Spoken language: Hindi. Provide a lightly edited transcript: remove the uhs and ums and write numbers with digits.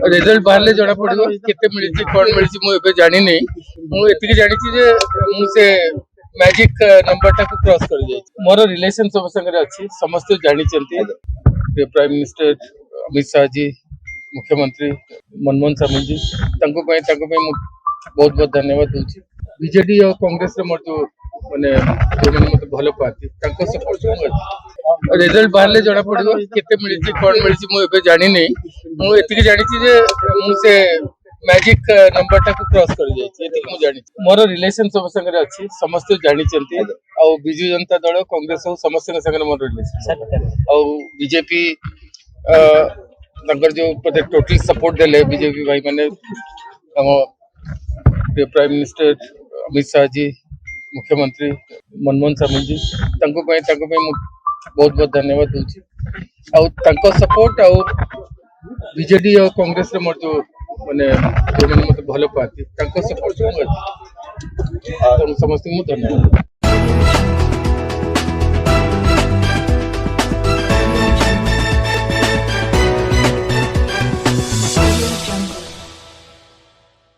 रिजल्ट बाहर जना पड़ो केते मिली कौन मिली मुझे जानी नहीं मुझे जानी जे मुझे मैजिक नंबर टाक क्रॉस कर मोर रिलेशन सब संगे अच्छी समस्त जानी प्राइम मिनिस्टर अमित शाह जी मुख्यमंत्री मनमोहन सामी जी बहुत बहुत धन्यवाद दूसरी बीजेडी और कांग्रेस मोर जो मैंने जो मैंने मत भल पाती सपोर्ट रिजल्ट बाहर जना पड़ो केते मिली कौन मिली मुझे जानी नहीं मुझे जानी जे मुझे मैजिक नंबर टाक क्रॉस कर जानी मोर रिलेशन सब संगे अच्छी समस्त जानी बिजु जनता दल कांग्रेस समस्त संगे मोर रिलेशन बीजेपी जो टोटल सपोर्ट देले बीजेपी भाई मैंने प्राइम मिनिस्टर अमित शाह जी मुख्यमंत्री मनमोहन सामी जी बहुत बहुत धन्यवाद दूसरी सपोर्ट बीजेडी और कांग्रेस मोर जो मैंने जो मैंने मत भल पाती सपोर्ट समस्त धन्यवाद।